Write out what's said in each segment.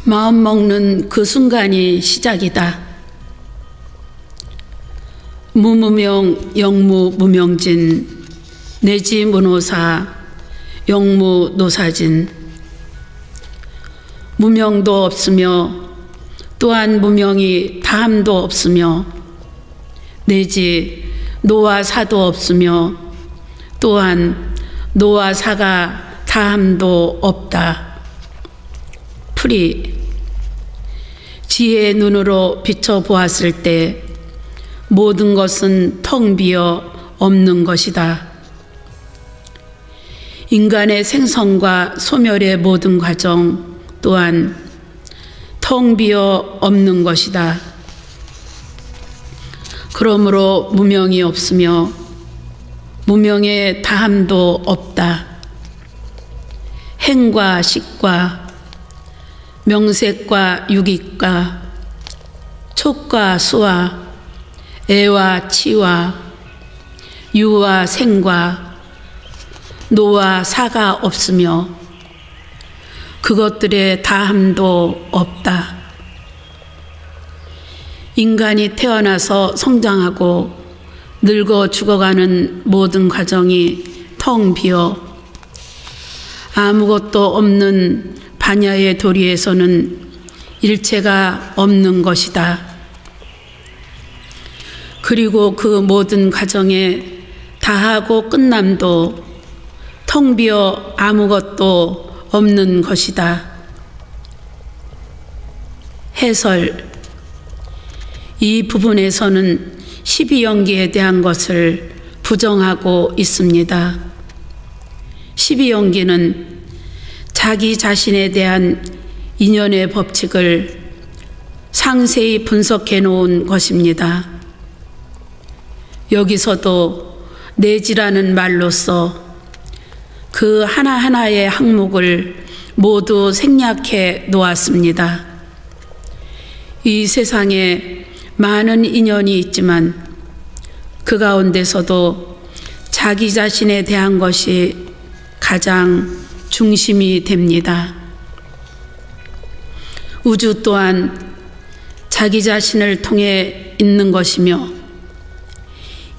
마음 먹는 그 순간이 시작이다. 무무명 영무 무명진 내지 무노사 영무 노사진. 무명도 없으며 또한 무명이 다함도 없으며 내지 노와 사도 없으며 또한 노와 사가 다함도 없다. 풀이. 지혜의 눈으로 비춰보았을 때 모든 것은 텅 비어 없는 것이다. 인간의 생성과 소멸의 모든 과정 또한 텅 비어 없는 것이다. 그러므로 무명이 없으며 무명의 다함도 없다. 행과 식과 명색과 유익과 촉과 수와 애와 치와 유와 생과 노와 사가 없으며 그것들의 다함도 없다. 인간이 태어나서 성장하고 늙어 죽어가는 모든 과정이 텅 비어 아무것도 없는 반야의 도리에서는 일체가 없는 것이다. 그리고 그 모든 과정에 다하고 끝남도 텅 비어 아무것도 없는 것이다. 해설. 이 부분에서는 12연기에 대한 것을 부정하고 있습니다. 12연기는 자기 자신에 대한 인연의 법칙을 상세히 분석해 놓은 것입니다. 여기서도 내지라는 말로써 그 하나하나의 항목을 모두 생략해 놓았습니다. 이 세상에 많은 인연이 있지만 그 가운데서도 자기 자신에 대한 것이 가장 중심이 됩니다. 우주 또한 자기 자신을 통해 있는 것이며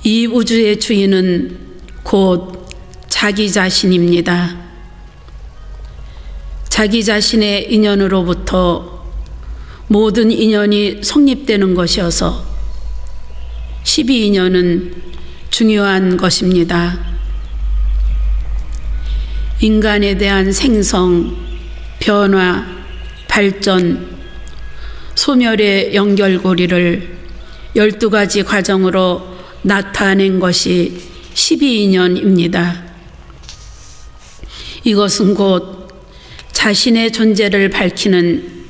이 우주의 주인은 곧 자기 자신입니다. 자기 자신의 인연으로부터 모든 인연이 성립되는 것이어서 12인연은 중요한 것입니다. 인간에 대한 생성, 변화, 발전, 소멸의 연결고리를 12가지 과정으로 나타낸 것이 12인연입니다. 이것은 곧 자신의 존재를 밝히는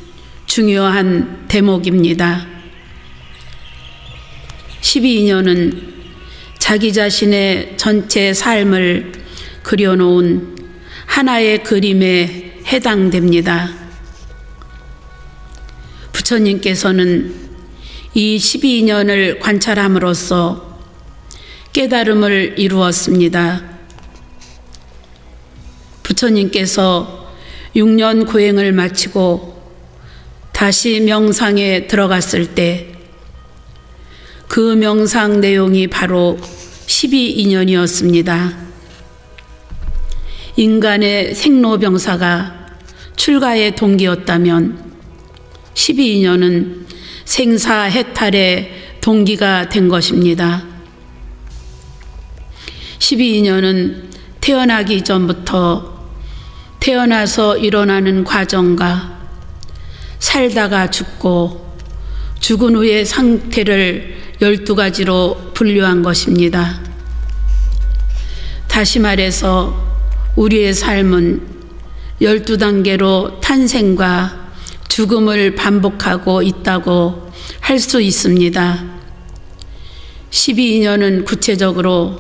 중요한 대목입니다. 12인연은 자기 자신의 전체 삶을 그려놓은 하나의 그림에 해당됩니다. 부처님께서는 이 12인연을 관찰함으로써 깨달음을 이루었습니다. 부처님께서 6년 고행을 마치고 다시 명상에 들어갔을 때 그 명상 내용이 바로 12인연이었습니다. 인간의 생로병사가 출가의 동기였다면 12인연은 생사해탈의 동기가 된 것입니다. 12인연은 태어나기 전부터 태어나서 일어나는 과정과 살다가 죽고 죽은 후의 상태를 12가지로 분류한 것입니다. 다시 말해서 우리의 삶은 12단계로 탄생과 죽음을 반복하고 있다고 할 수 있습니다. 12인연은 구체적으로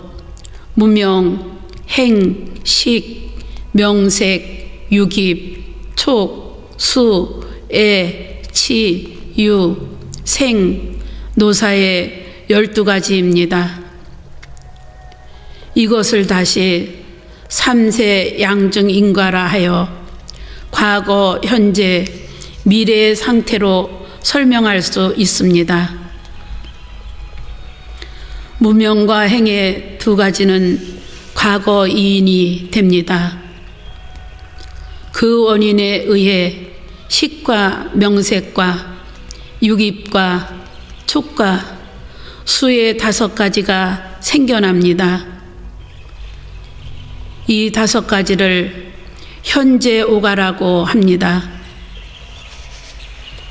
무명, 행, 식, 명색, 유깁, 촉, 수, 애, 치, 유, 생, 노사의 12가지입니다. 이것을 다시 3세 양증인과라 하여 과거, 현재, 미래의 상태로 설명할 수 있습니다. 무명과 행의 두 가지는 과거 이인이 됩니다. 그 원인에 의해 식과 명색과 육입과 촉과 수의 5가지가 생겨납니다. 이 5가지를 현재 오가라고 합니다.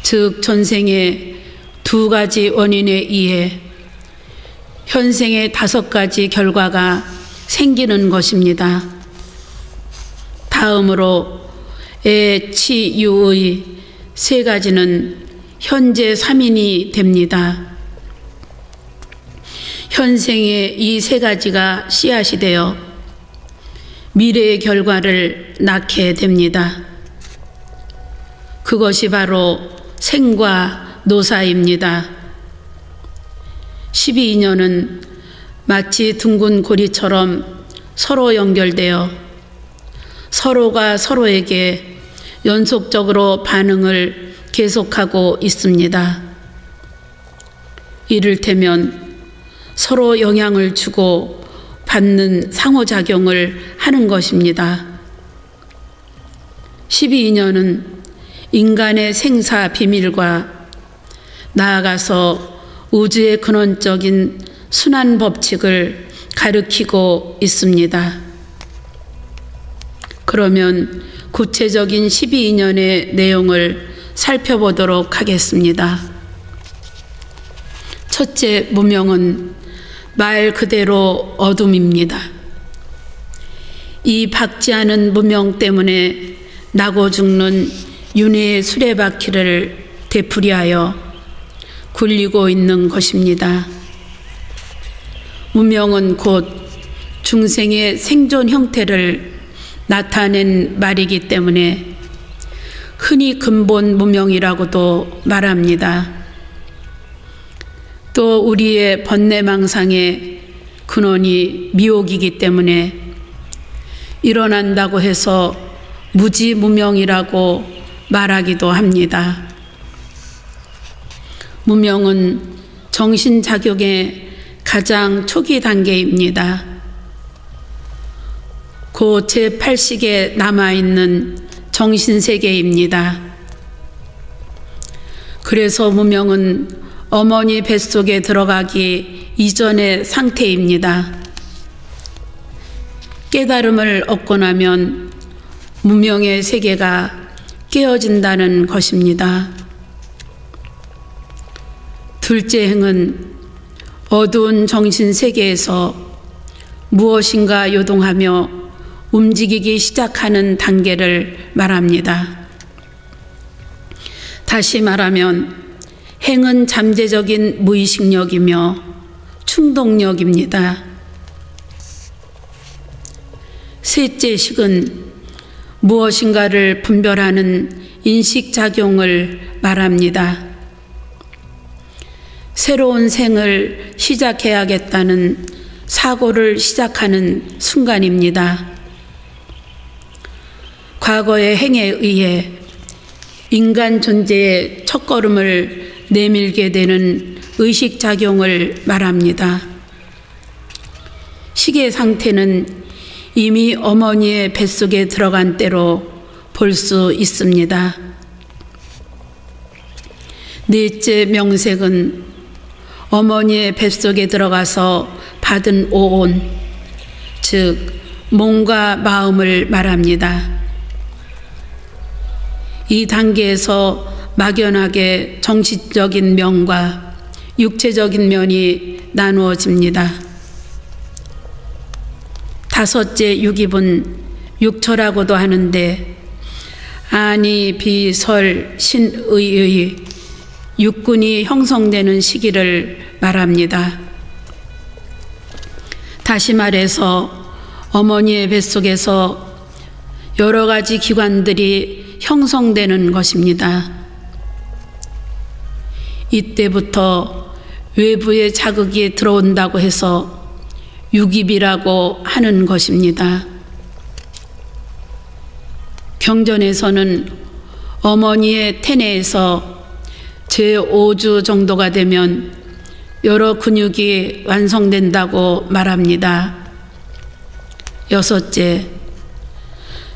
즉 전생의 2가지 원인에 의해 현생의 5가지 결과가 생기는 것입니다. 다음으로 애, 치, 유의 3가지는 현재 3인이 됩니다. 현생의 이 3가지가 씨앗이 되어 미래의 결과를 낳게 됩니다. 그것이 바로 생과 노사입니다. 12인연은 마치 둥근 고리처럼 서로 연결되어 서로가 서로에게 연속적으로 반응을 계속하고 있습니다. 이를테면 서로 영향을 주고 받는 상호작용을 하는 것입니다. 12인연은 인간의 생사 비밀과 나아가서 우주의 근원적인 순환 법칙을 가리키고 있습니다. 그러면 구체적인 12인연의 내용을 살펴보도록 하겠습니다. 첫째, 무명은 말 그대로 어둠입니다. 이 박지 않은 무명 때문에 나고 죽는 윤회의 수레바퀴를 되풀이하여 굴리고 있는 것입니다. 무명은 곧 중생의 생존 형태를 나타낸 말이기 때문에 흔히 근본 무명이라고도 말합니다. 또 우리의 번뇌망상의 근원이 미혹이기 때문에 일어난다고 해서 무지무명이라고 말하기도 합니다. 무명은 정신작용의 가장 초기 단계입니다. 그 제8식에 남아있는 정신세계입니다. 그래서 무명은 어머니 뱃속에 들어가기 이전의 상태입니다. 깨달음을 얻고 나면 무명의 세계가 깨어진다는 것입니다. 둘째 행은 어두운 정신세계에서 무엇인가 요동하며 움직이기 시작하는 단계를 말합니다. 다시 말하면 행은 잠재적인 무의식력이며 충동력입니다. 셋째 식은 무엇인가를 분별하는 인식작용을 말합니다. 새로운 생을 시작해야겠다는 사고를 시작하는 순간입니다. 과거의 행에 의해 인간 존재의 첫걸음을 내밀게 되는 의식작용을 말합니다. 식의 상태는 이미 어머니의 뱃속에 들어간 때로 볼 수 있습니다. 넷째 명색은 어머니의 뱃속에 들어가서 받은 오온, 즉 몸과 마음을 말합니다. 이 단계에서 막연하게 정신적인 면과 육체적인 면이 나누어집니다. 다섯째 육입은 육처라고도 하는데 아니, 비, 설, 신의의 육군이 형성되는 시기를 말합니다. 다시 말해서 어머니의 뱃속에서 여러 가지 기관들이 형성되는 것입니다. 이때부터 외부의 자극이 들어온다고 해서 육입이라고 하는 것입니다. 경전에서는 어머니의 태내에서 제5주 정도가 되면 여러 근육이 완성된다고 말합니다. 여섯째,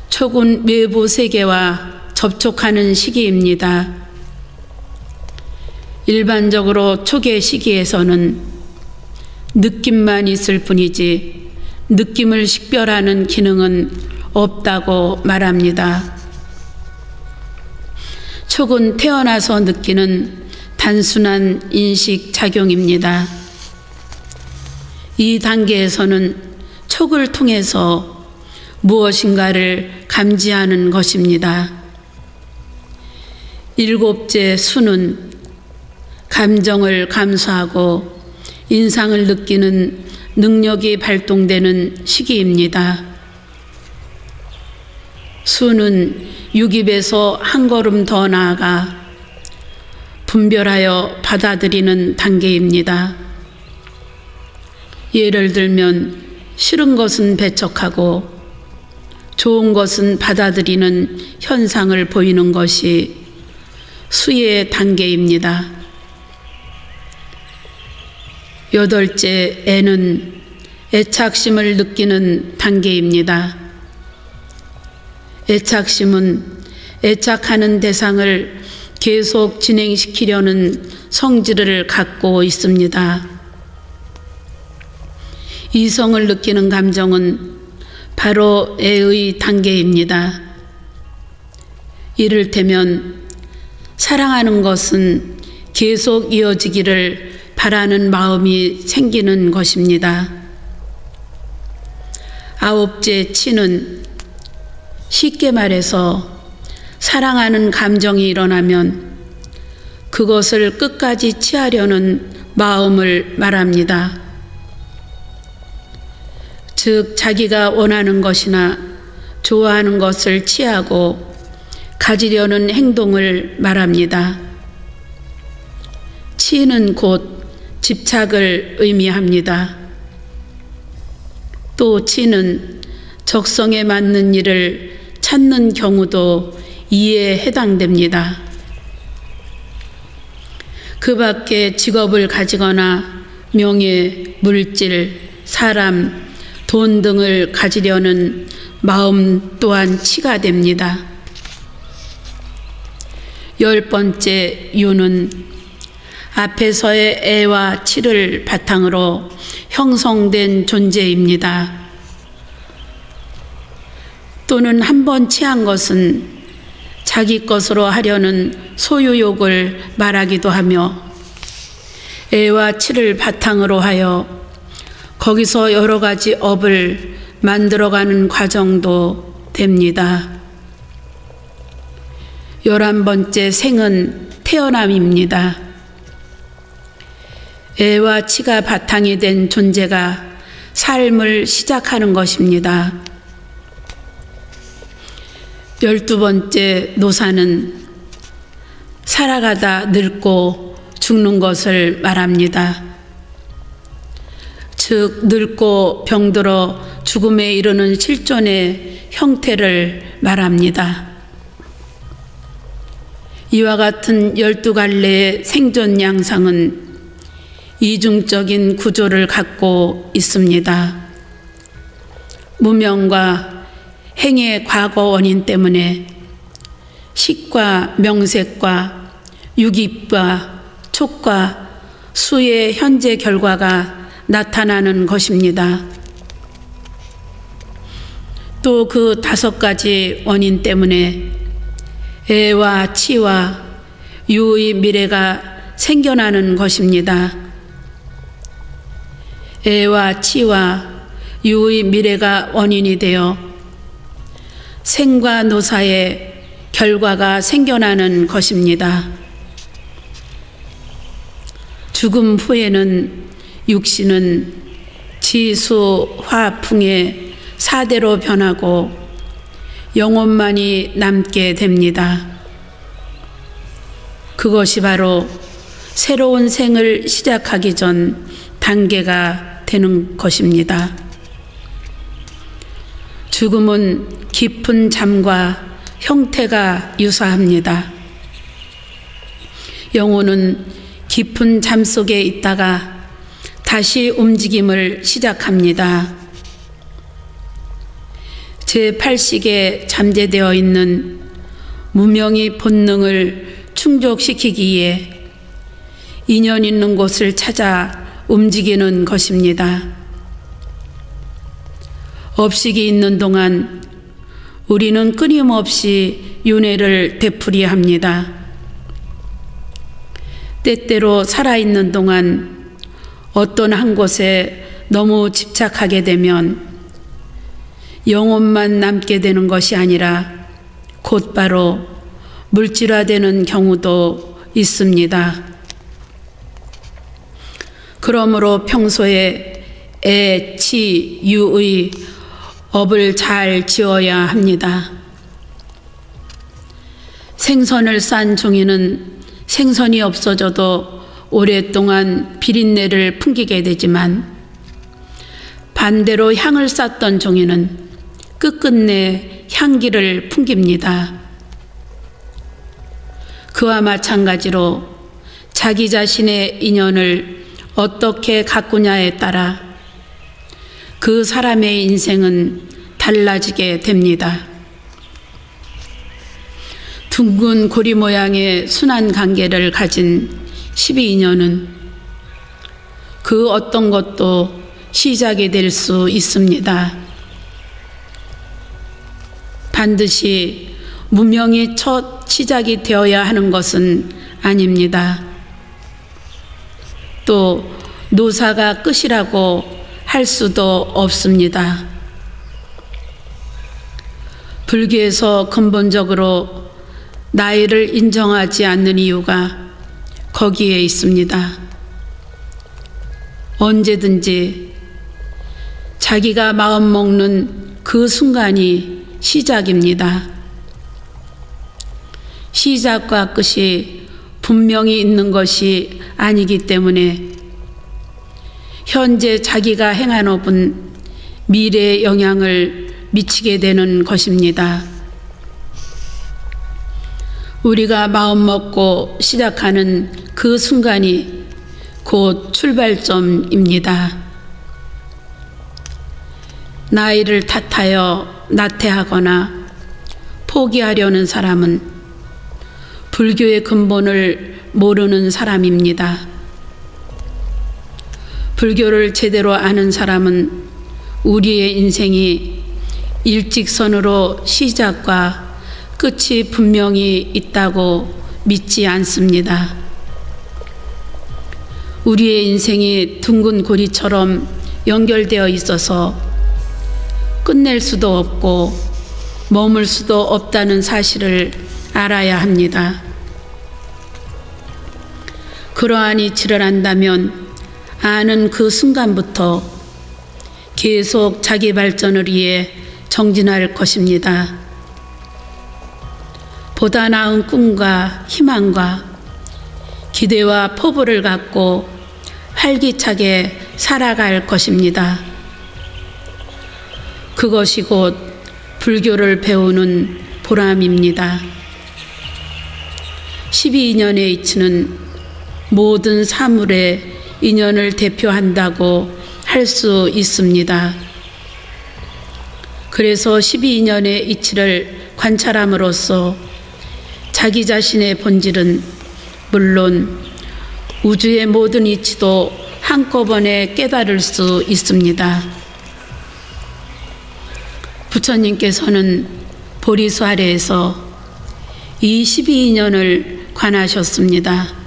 초군 외부 세계와 접촉하는 시기입니다. 일반적으로 초기 시기에서는 느낌만 있을 뿐이지 느낌을 식별하는 기능은 없다고 말합니다. 촉은 태어나서 느끼는 단순한 인식 작용입니다. 이 단계에서는 촉을 통해서 무엇인가를 감지하는 것입니다. 일곱째 수는 감정을 감수하고 인상을 느끼는 능력이 발동되는 시기입니다. 수는 육입에서 한 걸음 더 나아가 분별하여 받아들이는 단계입니다. 예를 들면 싫은 것은 배척하고 좋은 것은 받아들이는 현상을 보이는 것이 수의 단계입니다. 여덟째 애는 애착심을 느끼는 단계입니다. 애착심은 애착하는 대상을 계속 진행시키려는 성질을 갖고 있습니다. 이성을 느끼는 감정은 바로 애의 단계입니다. 이를테면 사랑하는 것은 계속 이어지기를 바라는 마음이 생기는 것입니다. 아홉째 치는 쉽게 말해서 사랑하는 감정이 일어나면 그것을 끝까지 취하려는 마음을 말합니다. 즉 자기가 원하는 것이나 좋아하는 것을 취하고 가지려는 행동을 말합니다. 치는 곧 집착을 의미합니다. 또 치는 적성에 맞는 일을 찾는 경우도 이에 해당됩니다. 그 밖에 직업을 가지거나 명예, 물질, 사람, 돈 등을 가지려는 마음 또한 치가 됩니다. 10번째 유는 앞에서의 애와 치를 바탕으로 형성된 존재입니다. 또는 한 번 취한 것은 자기 것으로 하려는 소유욕을 말하기도 하며 애와 치를 바탕으로 하여 거기서 여러 가지 업을 만들어가는 과정도 됩니다. 11번째 생은 태어남입니다. 애와 치가 바탕이 된 존재가 삶을 시작하는 것입니다. 12번째 노사는 살아가다 늙고 죽는 것을 말합니다. 즉 늙고 병들어 죽음에 이르는 실존의 형태를 말합니다. 이와 같은 12갈래의 생존 양상은 이중적인 구조를 갖고 있습니다. 무명과 행의 과거 원인 때문에 식과 명색과 육입과 촉과 수의 현재 결과가 나타나는 것입니다. 또 그 5가지 원인 때문에 애와 치와 유의 미래가 생겨나는 것입니다. 애와 치와 유의 미래가 원인이 되어 생과 노사의 결과가 생겨나는 것입니다. 죽음 후에는 육신은 지수, 화풍의 4대로 변하고 영혼만이 남게 됩니다. 그것이 바로 새로운 생을 시작하기 전 단계가 되는 것입니다. 죽음은 깊은 잠과 형태가 유사합니다. 영혼은 깊은 잠 속에 있다가 다시 움직임을 시작합니다. 제8식에 잠재되어 있는 무명의 본능을 충족시키기에 인연 있는 곳을 찾아 움직이는 것입니다. 업식이 있는 동안 우리는 끊임없이 윤회를 되풀이야 합니다. 때때로 살아있는 동안 어떤 한 곳에 너무 집착하게 되면 영혼만 남게 되는 것이 아니라 곧바로 물질화되는 경우도 있습니다. 그러므로 평소에 애, 치, 유의 업을 잘 지어야 합니다. 생선을 싼 종이는 생선이 없어져도 오랫동안 비린내를 풍기게 되지만 반대로 향을 쌌던 종이는 끝끝내 향기를 풍깁니다. 그와 마찬가지로 자기 자신의 인연을 어떻게 가꾸냐에 따라 그 사람의 인생은 달라지게 됩니다. 둥근 고리 모양의 순환 관계를 가진 12인연은 그 어떤 것도 시작이 될 수 있습니다. 반드시 무명이 첫 시작이 되어야 하는 것은 아닙니다. 또 노사가 끝이라고 할 수도 없습니다. 불교에서 근본적으로 나이를 인정하지 않는 이유가 거기에 있습니다. 언제든지 자기가 마음 먹는 그 순간이 시작입니다. 시작과 끝이 분명히 있는 것이 아니기 때문에 현재 자기가 행한 업은 미래에 영향을 미치게 되는 것입니다. 우리가 마음 먹고 시작하는 그 순간이 곧 출발점입니다. 나이를 탓하여 나태하거나 포기하려는 사람은 불교의 근본을 모르는 사람입니다. 불교를 제대로 아는 사람은 우리의 인생이 일직선으로 시작과 끝이 분명히 있다고 믿지 않습니다. 우리의 인생이 둥근 고리처럼 연결되어 있어서 끝낼 수도 없고 머물 수도 없다는 사실을 알아야 합니다. 그러한 이치를 안다면 아는 그 순간부터 계속 자기 발전을 위해 정진할 것입니다. 보다 나은 꿈과 희망과 기대와 포부를 갖고 활기차게 살아갈 것입니다. 그것이 곧 불교를 배우는 보람입니다. 12인연의 이치는 모든 사물의 인연을 대표한다고 할 수 있습니다. 그래서 12인연의 이치를 관찰함으로써 자기 자신의 본질은 물론 우주의 모든 이치도 한꺼번에 깨달을 수 있습니다. 부처님께서는 보리수아래에서 이 12인연을 관하셨습니다.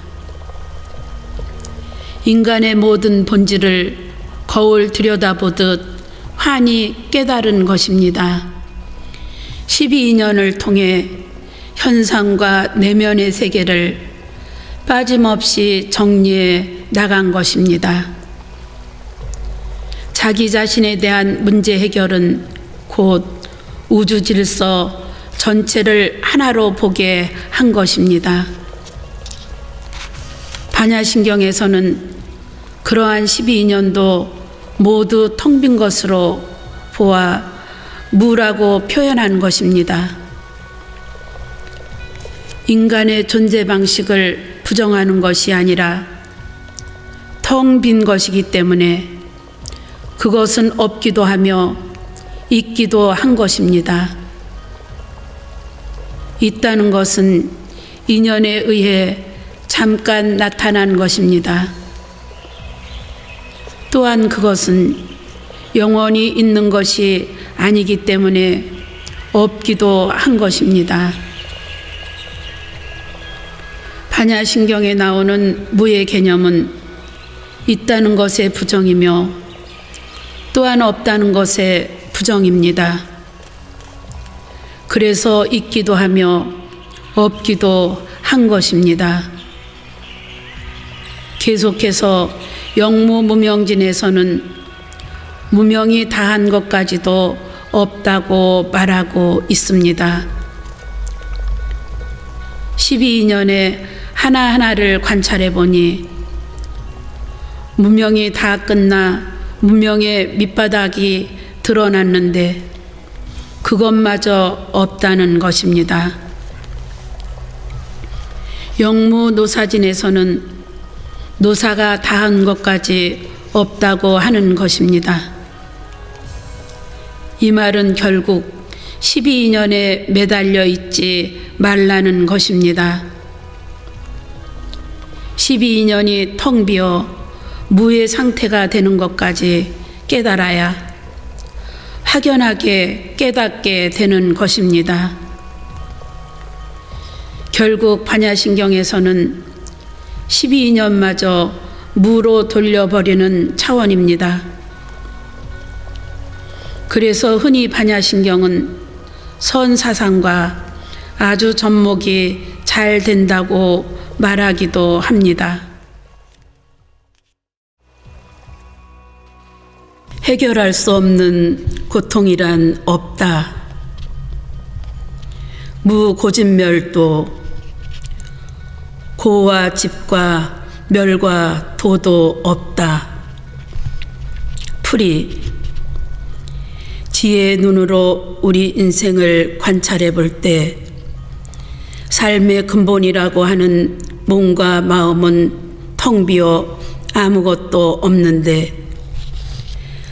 인간의 모든 본질을 거울 들여다보듯 환히 깨달은 것입니다. 12인연을 통해 현상과 내면의 세계를 빠짐없이 정리해 나간 것입니다. 자기 자신에 대한 문제 해결은 곧 우주 질서 전체를 하나로 보게 한 것입니다. 반야신경에서는 그러한 12인연도 모두 텅 빈 것으로 보아 무라고 표현한 것입니다. 인간의 존재 방식을 부정하는 것이 아니라 텅 빈 것이기 때문에 그것은 없기도 하며 있기도 한 것입니다. 있다는 것은 인연에 의해 잠깐 나타난 것입니다. 또한 그것은 영원히 있는 것이 아니기 때문에 없기도 한 것입니다. 반야신경에 나오는 무의 개념은 있다는 것의 부정이며 또한 없다는 것의 부정입니다. 그래서 있기도 하며 없기도 한 것입니다. 계속해서 영무무명진에서는 무명이 다한 것까지도 없다고 말하고 있습니다. 12인연의 하나하나를 관찰해 보니 무명이 다 끝나 무명의 밑바닥이 드러났는데 그것마저 없다는 것입니다. 영무노사진에서는 노사가 다한 것까지 없다고 하는 것입니다. 이 말은 결국 12인연에 매달려 있지 말라는 것입니다. 12인연이 텅 비어 무의 상태가 되는 것까지 깨달아야 확연하게 깨닫게 되는 것입니다. 결국 반야신경에서는 12인연마저 무로 돌려버리는 차원입니다. 그래서 흔히 반야신경은 선사상과 아주 접목이 잘 된다고 말하기도 합니다. 해결할 수 없는 고통이란 없다. 무고진멸도 고와 집과 멸과 도도 없다. 풀이 지혜의 눈으로 우리 인생을 관찰해 볼 때 삶의 근본이라고 하는 몸과 마음은 텅 비어 아무것도 없는데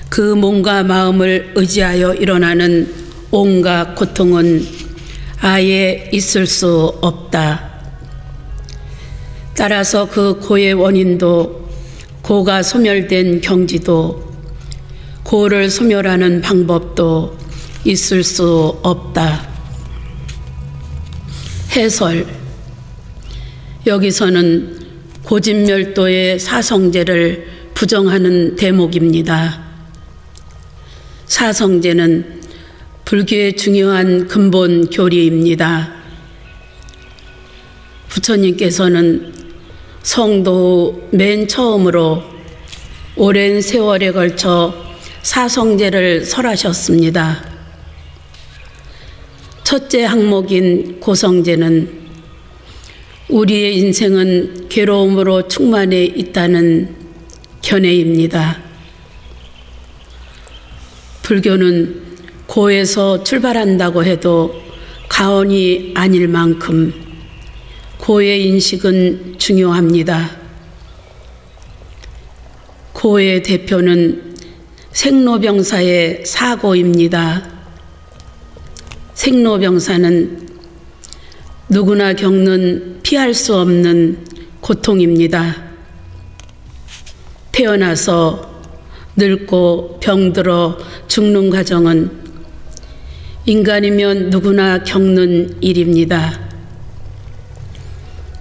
그 몸과 마음을 의지하여 일어나는 온갖 고통은 아예 있을 수 없다. 따라서 그 고의 원인도 고가 소멸된 경지도 고를 소멸하는 방법도 있을 수 없다. 해설. 여기서는 고진멸도의 사성제를 부정하는 대목입니다. 사성제는 불교의 중요한 근본 교리입니다. 부처님께서는 성도 후 맨 처음으로 오랜 세월에 걸쳐 사성제를 설하셨습니다. 첫째 항목인 고성제는 우리의 인생은 괴로움으로 충만해 있다는 견해입니다. 불교는 고에서 출발한다고 해도 가언이 아닐 만큼 고의 인식은 중요합니다. 고의 대표는 생로병사의 사고입니다. 생로병사는 누구나 겪는 피할 수 없는 고통입니다. 태어나서 늙고 병들어 죽는 과정은 인간이면 누구나 겪는 일입니다.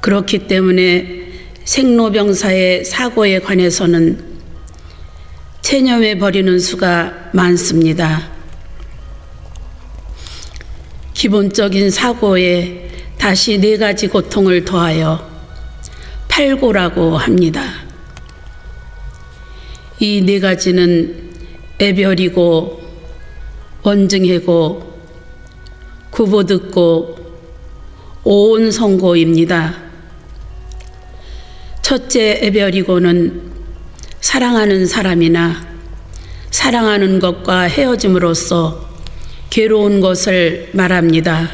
그렇기 때문에 생로병사의 사고에 관해서는 체념해 버리는 수가 많습니다. 기본적인 사고에 다시 4가지 고통을 더하여 팔고라고 합니다. 이 4가지는 애별이고 원증해고 구보듣고 오온성고입니다. 첫째 애별이고는 사랑하는 사람이나 사랑하는 것과 헤어짐으로써 괴로운 것을 말합니다.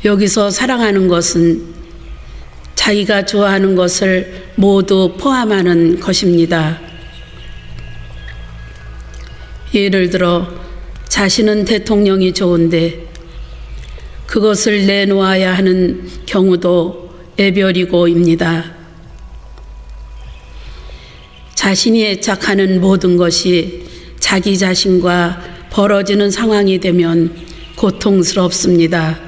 여기서 사랑하는 것은 자기가 좋아하는 것을 모두 포함하는 것입니다. 예를 들어 자신은 대통령이 좋은데 그것을 내놓아야 하는 경우도 애별이고입니다. 자신이 애착하는 모든 것이 자기 자신과 벌어지는 상황이 되면 고통스럽습니다.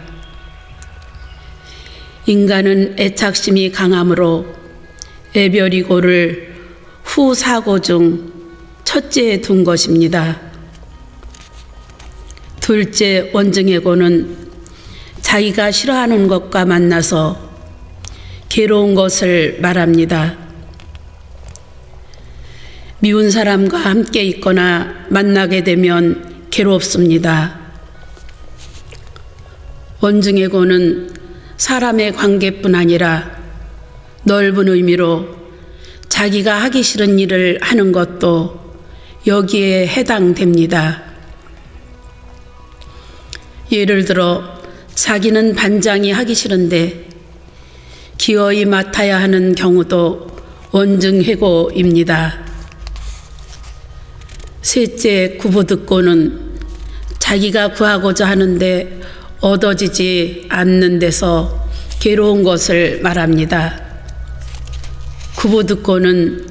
인간은 애착심이 강하므로 애별이고를 후사고 중 첫째에 둔 것입니다. 둘째 원증애고는 자기가 싫어하는 것과 만나서 괴로운 것을 말합니다. 미운 사람과 함께 있거나 만나게 되면 괴롭습니다. 원증애고는 사람의 관계뿐 아니라 넓은 의미로 자기가 하기 싫은 일을 하는 것도 여기에 해당됩니다. 예를 들어 자기는 반장이 하기 싫은데 기어이 맡아야 하는 경우도 원증애고입니다. 셋째 구부듣고는 자기가 구하고자 하는데 얻어지지 않는 데서 괴로운 것을 말합니다. 구부듣고는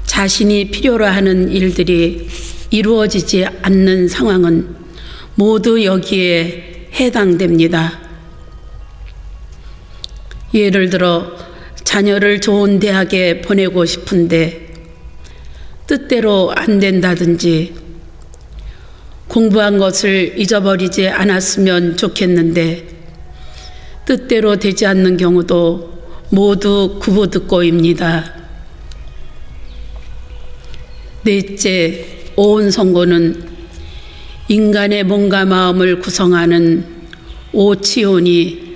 자신이 필요로 하는 일들이 이루어지지 않는 상황은 모두 여기에 해당됩니다. 예를 들어 자녀를 좋은 대학에 보내고 싶은데 뜻대로 안 된다든지 공부한 것을 잊어버리지 않았으면 좋겠는데 뜻대로 되지 않는 경우도 모두 구부듣고입니다. 넷째, 오온성고는 인간의 몸과 마음을 구성하는 오치온이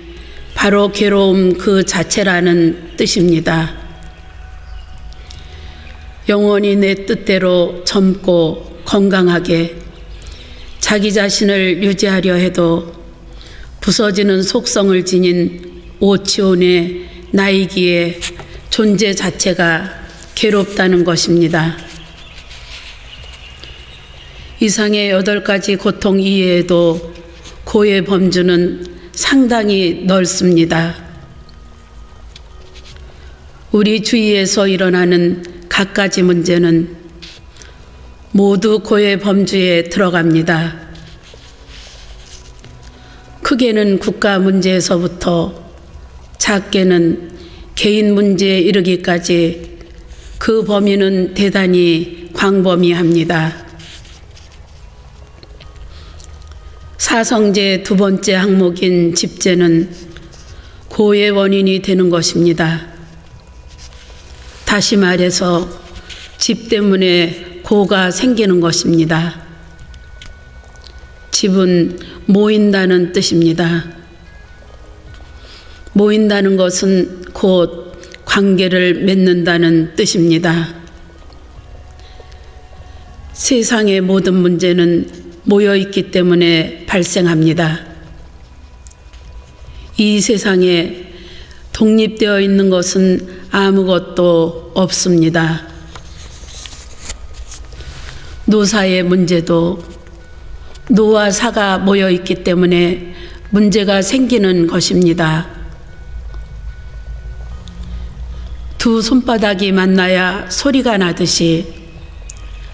바로 괴로움 그 자체라는 뜻입니다. 영원히 내 뜻대로 젊고 건강하게 자기 자신을 유지하려 해도 부서지는 속성을 지닌 오치온의 나이기에 존재 자체가 괴롭다는 것입니다. 이상의 8가지 고통 이외에도 고의 범주는 상당히 넓습니다. 우리 주위에서 일어나는 갖가지 문제는 모두 고의 범주에 들어갑니다. 크게는 국가 문제에서부터 작게는 개인 문제에 이르기까지 그 범위는 대단히 광범위합니다. 사성제 두 번째 항목인 집제는 고의 원인이 되는 것입니다. 다시 말해서 집 때문에 고가 생기는 것입니다. 집은 모인다는 뜻입니다. 모인다는 것은 곧 관계를 맺는다는 뜻입니다. 세상의 모든 문제는 모여있기 때문에 발생합니다. 이 세상에 독립되어 있는 것은 아무것도 없습니다. 노사의 문제도 노와 사가 모여있기 때문에 문제가 생기는 것입니다. 두 손바닥이 만나야 소리가 나듯이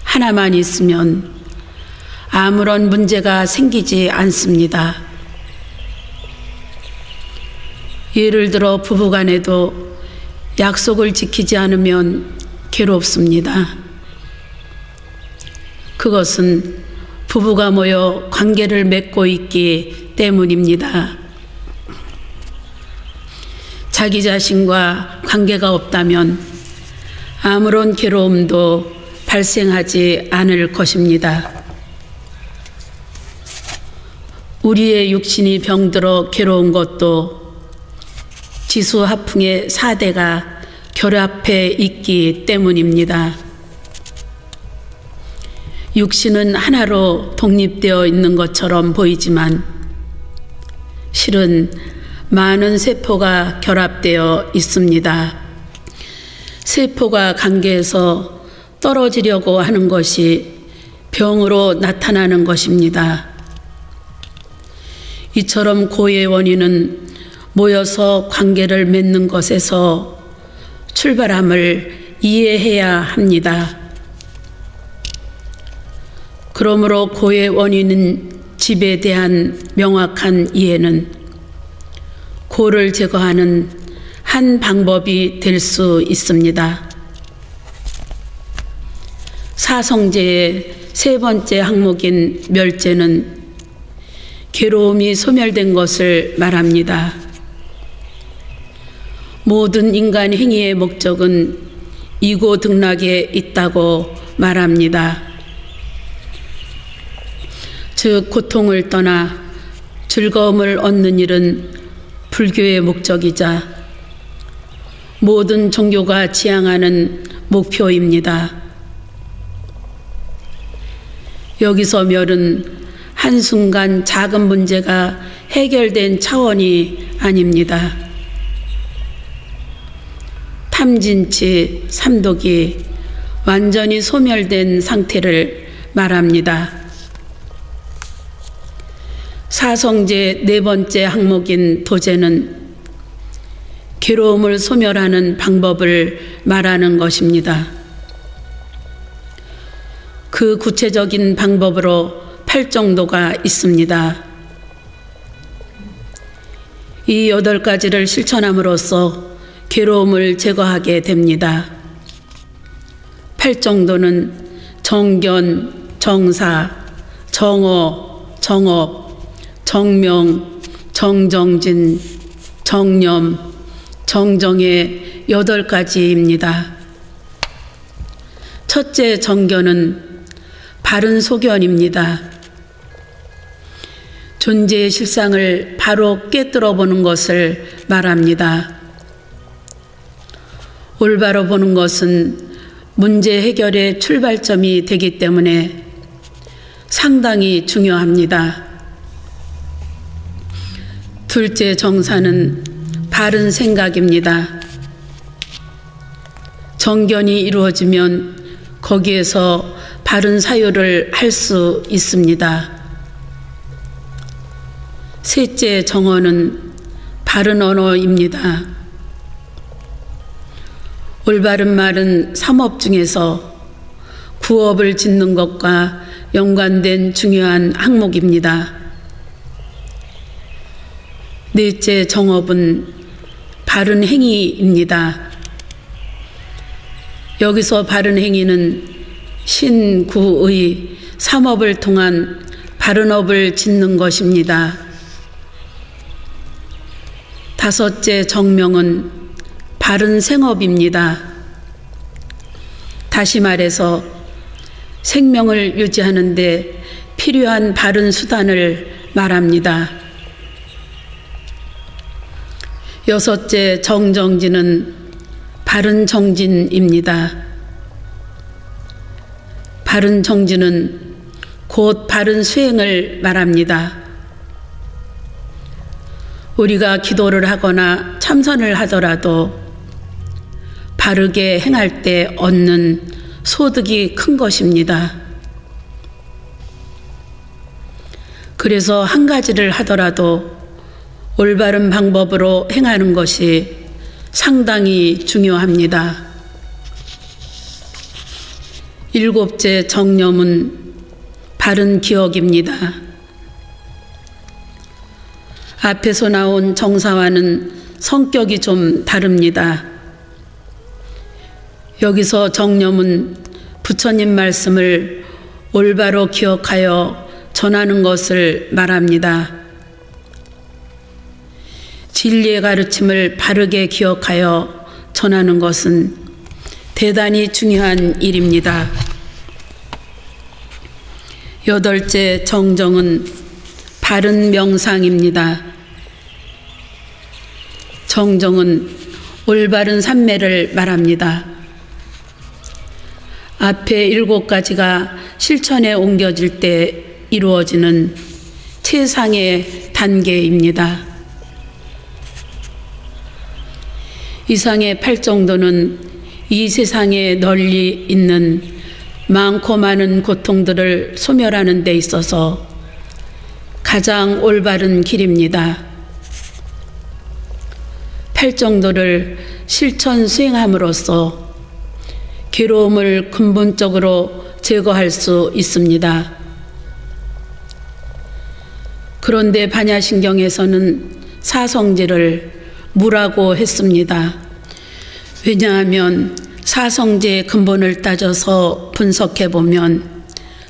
하나만 있으면 아무런 문제가 생기지 않습니다. 예를 들어 부부간에도 약속을 지키지 않으면 괴롭습니다. 그것은 부부가 모여 관계를 맺고 있기 때문입니다. 자기 자신과 관계가 없다면 아무런 괴로움도 발생하지 않을 것입니다. 우리의 육신이 병들어 괴로운 것도 지수화풍의 4대가 결합해 있기 때문입니다. 육신은 하나로 독립되어 있는 것처럼 보이지만 실은 많은 세포가 결합되어 있습니다. 세포가 관계에서 떨어지려고 하는 것이 병으로 나타나는 것입니다. 이처럼 고의 원인은 모여서 관계를 맺는 것에서 출발함을 이해해야 합니다. 그러므로 고의 원인은 집에 대한 명확한 이해는 고를 제거하는 한 방법이 될 수 있습니다. 사성제의 세 번째 항목인 멸제는 괴로움이 소멸된 것을 말합니다. 모든 인간 행위의 목적은 이고등락에 있다고 말합니다. 즉 고통을 떠나 즐거움을 얻는 일은 불교의 목적이자 모든 종교가 지향하는 목표입니다. 여기서 멸은 한순간 작은 문제가 해결된 차원이 아닙니다. 탐진치, 삼독이 완전히 소멸된 상태를 말합니다. 사성제 네 번째 항목인 도제는 괴로움을 소멸하는 방법을 말하는 것입니다. 그 구체적인 방법으로 8정도가 있습니다. 이 8가지를 실천함으로써 괴로움을 제거하게 됩니다. 8정도는 정견, 정사, 정어, 정업, 정명, 정정진, 정념, 정정의 8가지입니다. 첫째 정견은 바른 소견입니다. 존재의 실상을 바로 꿰뚫어 보는 것을 말합니다. 올바로 보는 것은 문제 해결의 출발점이 되기 때문에 상당히 중요합니다. 둘째 정사는 바른 생각입니다. 정견이 이루어지면 거기에서 바른 사유를 할 수 있습니다. 셋째 정언은 바른 언어입니다. 올바른 말은 3업 중에서 9업을 짓는 것과 연관된 중요한 항목입니다. 넷째 정업은 바른 행위입니다. 여기서 바른 행위는 신구의 3업을 통한 바른 업을 짓는 것입니다. 다섯째 정명은 바른 생업입니다. 다시 말해서 생명을 유지하는 데 필요한 바른 수단을 말합니다. 여섯째 정정진은 바른 정진입니다. 바른 정진은 곧 바른 수행을 말합니다. 우리가 기도를 하거나 참선을 하더라도 바르게 행할 때 얻는 소득이 큰 것입니다. 그래서 한 가지를 하더라도 올바른 방법으로 행하는 것이 상당히 중요합니다. 일곱째 정념은 바른 기억입니다. 앞에서 나온 정사와는 성격이 좀 다릅니다. 여기서 정념은 부처님 말씀을 올바로 기억하여 전하는 것을 말합니다. 진리의 가르침을 바르게 기억하여 전하는 것은 대단히 중요한 일입니다. 여덟째 정정은 바른 명상입니다. 정정은 올바른 삼매를 말합니다. 앞에 7가지가 실천에 옮겨질 때 이루어지는 최상의 단계입니다. 이상의 팔정도는 이 세상에 널리 있는 많고 많은 고통들을 소멸하는 데 있어서 가장 올바른 길입니다. 팔정도를 실천 수행함으로써 괴로움을 근본적으로 제거할 수 있습니다. 그런데 반야신경에서는 사성제를 무라고 했습니다. 왜냐하면 사성제의 근본을 따져서 분석해 보면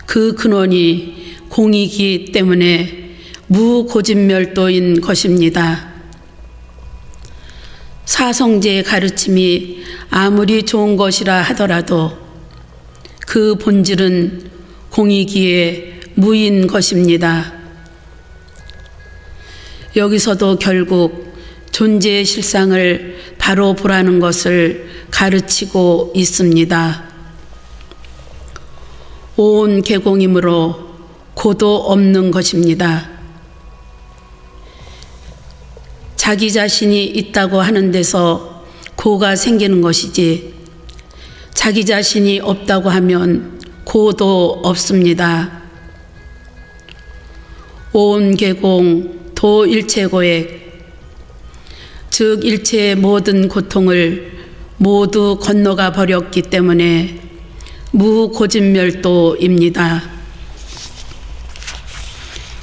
그 근원이 공이기 때문에 무고진멸도인 것입니다. 사성제의 가르침이 아무리 좋은 것이라 하더라도 그 본질은 공이기에 무인 것입니다. 여기서도 결국 존재의 실상을 바로 보라는 것을 가르치고 있습니다. 온 개공이므로 고도 없는 것입니다. 자기 자신이 있다고 하는 데서 고가 생기는 것이지 자기 자신이 없다고 하면 고도 없습니다. 온 개공 도일체고액 즉 일체의 모든 고통을 모두 건너가 버렸기 때문에 무고진멸도입니다.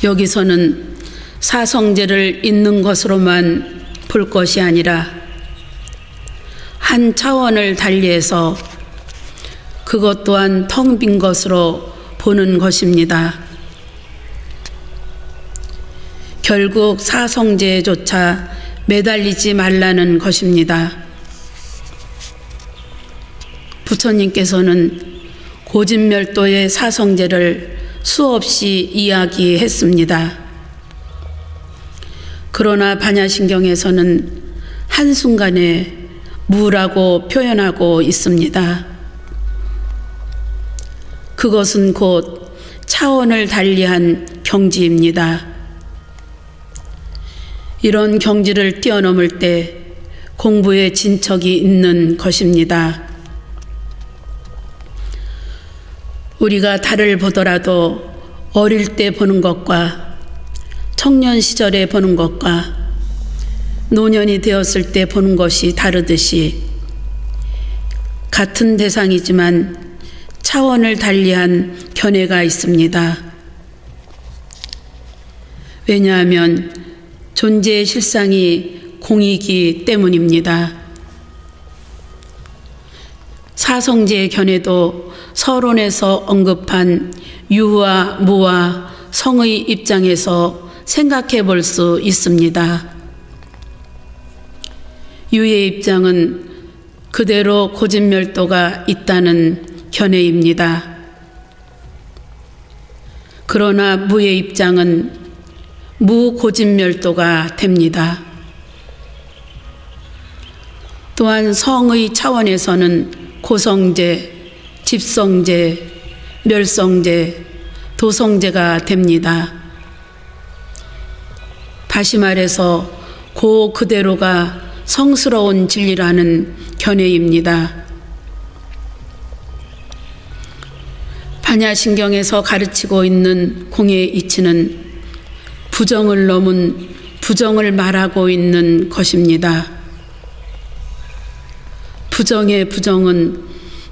여기서는 사성제를 있는 것으로만 볼 것이 아니라 한 차원을 달리해서 그것 또한 텅 빈 것으로 보는 것입니다. 결국 사성제조차 매달리지 말라는 것입니다. 부처님께서는 고진멸도의 사성제를 수없이 이야기했습니다. 그러나 반야신경에서는 한순간에 무라고 표현하고 있습니다. 그것은 곧 차원을 달리한 경지입니다. 이런 경지를 뛰어넘을 때 공부에 진척이 있는 것입니다. 우리가 달을 보더라도 어릴 때 보는 것과 청년 시절에 보는 것과 노년이 되었을 때 보는 것이 다르듯이 같은 대상이지만 차원을 달리한 견해가 있습니다. 왜냐하면 존재의 실상이 공이기 때문입니다. 사성제의 견해도 서론에서 언급한 유와 무와 성의 입장에서 생각해 볼 수 있습니다. 유의 입장은 그대로 고진멸도가 있다는 견해입니다. 그러나 무의 입장은 무고진멸도가 됩니다. 또한 성의 차원에서는 고성제, 집성제, 멸성제, 도성제가 됩니다. 다시 말해서 고 그대로가 성스러운 진리라는 견해입니다. 반야신경에서 가르치고 있는 공의 이치는 부정을 넘은 부정을 말하고 있는 것입니다. 부정의 부정은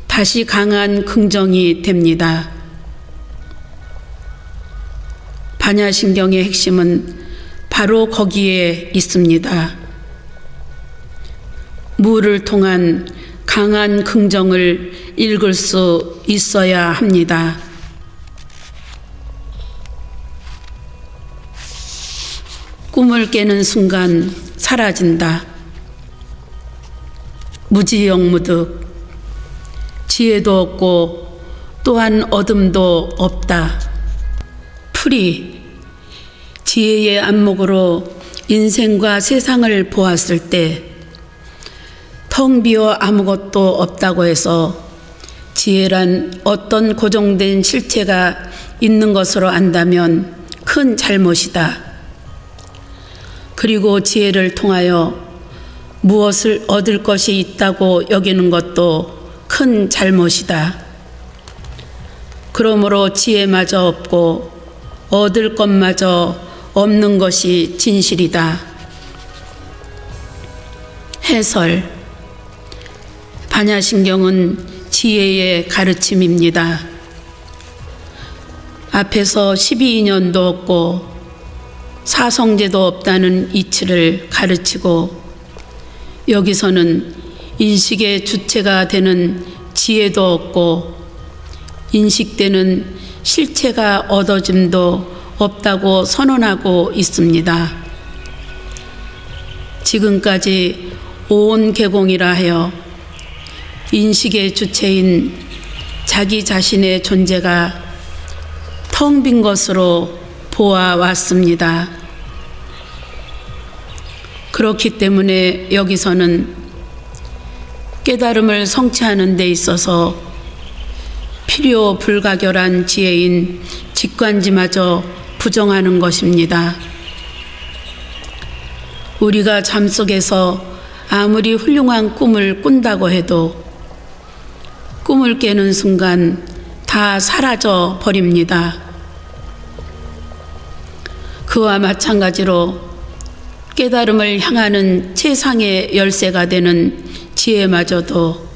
다시 강한 긍정이 됩니다. 반야신경의 핵심은 바로 거기에 있습니다. 무를 통한 강한 긍정을 읽을 수 있어야 합니다. 꿈을 깨는 순간 사라진다. 무지영무득. 지혜도 없고 또한 어둠도 없다. 풀이 지혜의 안목으로 인생과 세상을 보았을 때 텅 비어 아무것도 없다고 해서 지혜란 어떤 고정된 실체가 있는 것으로 안다면 큰 잘못이다. 그리고 지혜를 통하여 무엇을 얻을 것이 있다고 여기는 것도 큰 잘못이다. 그러므로 지혜마저 없고 얻을 것마저 없는 것이 진실이다. 해설. 반야신경은 지혜의 가르침입니다. 앞에서 12인연도 없고 사성제도 없다는 이치를 가르치고 여기서는 인식의 주체가 되는 지혜도 없고 인식되는 실체가 얻어짐도 없다고 선언하고 있습니다. 지금까지 온 개공이라 하여 인식의 주체인 자기 자신의 존재가 텅 빈 것으로 보아왔습니다. 그렇기 때문에 여기서는 깨달음을 성취하는 데 있어서 필요 불가결한 지혜인 직관지마저 부정하는 것입니다. 우리가 잠속에서 아무리 훌륭한 꿈을 꾼다고 해도 꿈을 깨는 순간 다 사라져 버립니다. 그와 마찬가지로 깨달음을 향하는 최상의 열쇠가 되는 지혜마저도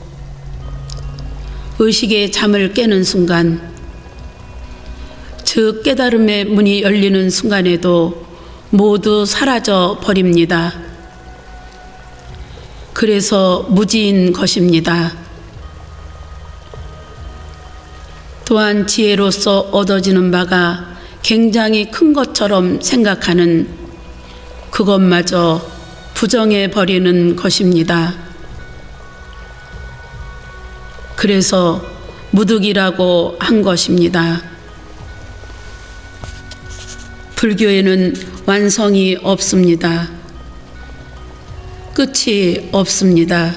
의식의 잠을 깨는 순간, 즉 깨달음의 문이 열리는 순간에도 모두 사라져 버립니다. 그래서 무지인 것입니다. 또한 지혜로서 얻어지는 바가 굉장히 큰 것처럼 생각하는 그것마저 부정해 버리는 것입니다. 그래서 무득이라고 한 것입니다. 불교에는 완성이 없습니다. 끝이 없습니다.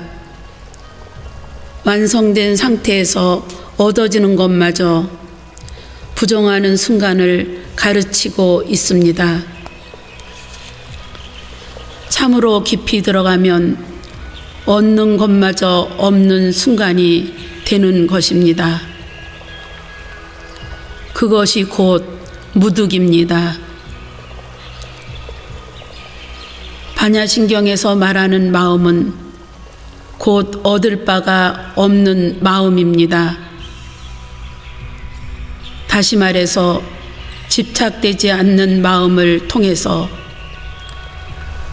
완성된 상태에서 얻어지는 것마저 부정하는 순간을 가르치고 있습니다. 참으로 깊이 들어가면 얻는 것마저 없는 순간이 되는 것입니다. 그것이 곧 무득입니다. 반야신경에서 말하는 마음은 곧 얻을 바가 없는 마음입니다. 다시 말해서 집착되지 않는 마음을 통해서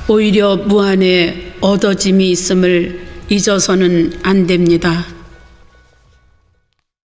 오히려 무한의 얻어짐이 있음을 잊어서는 안 됩니다.